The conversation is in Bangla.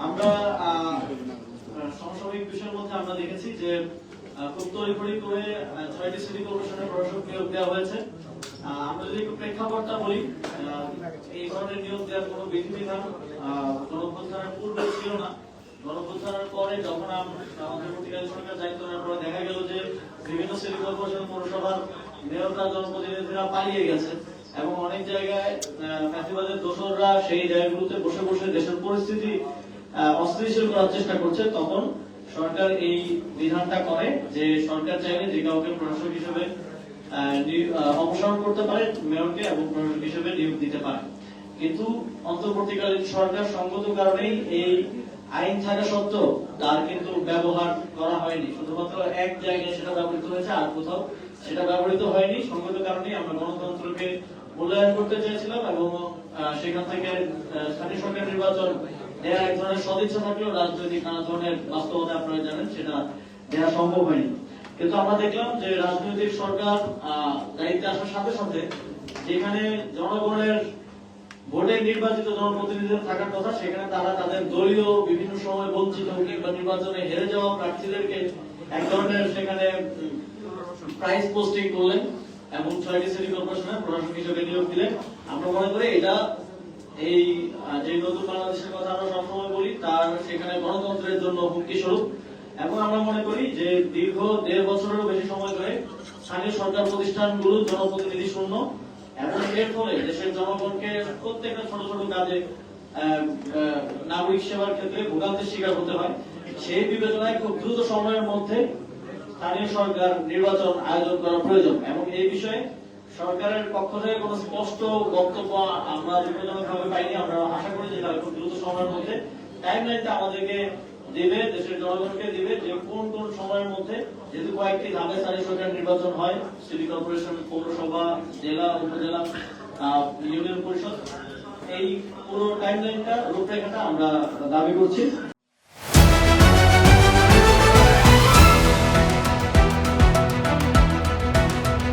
আমরা সমসাময়িক বিষয়ের মধ্যে আমরা দেখেছি যে খুব তড়িঘড়ি করে ৬টি সিটি কর্পোরেশনের প্রশাসক নিয়োগ দেওয়া হয়েছে। আমরা যদি একটু প্রেক্ষাপটটা বলি, এই ধরনের নিয়োগ দেওয়ার কোনো বিধিবিধান গণঅভ্যুত্থানের পূর্বে ছিল না। গণঅভ্যুত্থানের পরে যখন অন্তর্বর্তীকালীন সরকার দায়িত্ব নেওয়ার পরে দেখা গেল যে বিভিন্ন সিটি কর্পোরেশন পৌরসভার মেয়ররা জনপ্রতিনিধিরা পালিয়ে গেছে এবং অনেক জায়গায় ফ্যাসিবাদের দোসররা সেই জায়গাগুলোতে বসে বসে দেশের পরিস্থিতি অস্থিতিশীল করার চেষ্টা করছে। তখন সরকার এই বিধানটা করে যে সরকার চাইলে যে কাউকে প্রশাসক হিসেবে অপসারণ করতে পারে মেয়রকে এবং প্রশাসক হিসেবে নিয়োগ দিতে পারে। কিন্তু অন্তর্বর্তীকালীন সরকার সঙ্গত কারণেই এই আইন থাকা সত্ত্বেও তার কিন্তু ব্যবহার করা হয়নি। শুধুমাত্র এক জায়গায় সেটা ব্যবহৃত হয়েছে, আর কোথাও সেটা ব্যবহৃত হয়নি। সঙ্গত কারণেই আমরা গণতন্ত্রকে মূল্যায়ন করতে চেয়েছিলাম এবং সেখান থেকে স্থানীয় সরকার নির্বাচন দেওয়ার এক ধরনের সদিচ্ছা থাকলেও রাজনৈতিক নানা ধরনের বাস্তবতা আপনারা জানেন সেটা দেওয়া সম্ভব হয়নি। কিন্তু আমরা দেখলাম যে রাজনৈতিক সরকার দায়িত্বে আসার সাথে সাথে যেখানে জনগণের ভোটে নির্বাচিত জনপ্রতিনিধিদের থাকার কথা, সেখানে তারা তাদের দলীয় বিভিন্ন সময় বঞ্চিত কিংবা নির্বাচনে হেরে যাওয়া প্রার্থীদেরকে এক ধরনের সেখানে প্রাইস পোস্টিং করলেন এবং ৬টি সিটি কর্পোরেশনের প্রশাসক হিসেবে নিয়োগ দিলেন। আমরা মনে করি এটা এই যে নতুন বাংলাদেশের কথা আমরা সবসময় বলি তার সেখানে গণতন্ত্রের জন্য হুমকি স্বরূপ। এবং আমরা মনে করি যে দীর্ঘ ১.৫ বছরেরও বেশি সময় ধরে স্থানীয় সরকার প্রতিষ্ঠানগুলো জনপ্রতিনিধি শূন্য এবং এর ফলে দেশের জনগণকে প্রত্যেকটা ছোট ছোট কাজে নাগরিক সেবার ক্ষেত্রে ভোগান্তির শিকার হতে হয়। সেই বিবেচনায় খুব দ্রুত সময়ের মধ্যে স্থানীয় সরকার নির্বাচন আয়োজন করা প্রয়োজন এবং এই বিষয়ে সরকারের পক্ষ থেকে কোনো স্পষ্ট বক্তব্য আমরা দুঃখজনকভাবে পাইনি। আমরা আশা করি যে তারা খুব দ্রুত সময়ের মধ্যে টাইমলাইনটা আমাদেরকে দিবে, দেশের জনগণকে দিবে যে কোন কোন সময়ের মধ্যে, যেহেতু কয়েকটি ধাপে স্থানীয় সরকার নির্বাচন হয়, সিটি কর্পোরেশন, পৌরসভা, জেলা, উপজেলা, ইউনিয়ন পরিষদ, এই পুরো টাইমলাইনটা রূপরেখাটা আমরা দাবি করছি।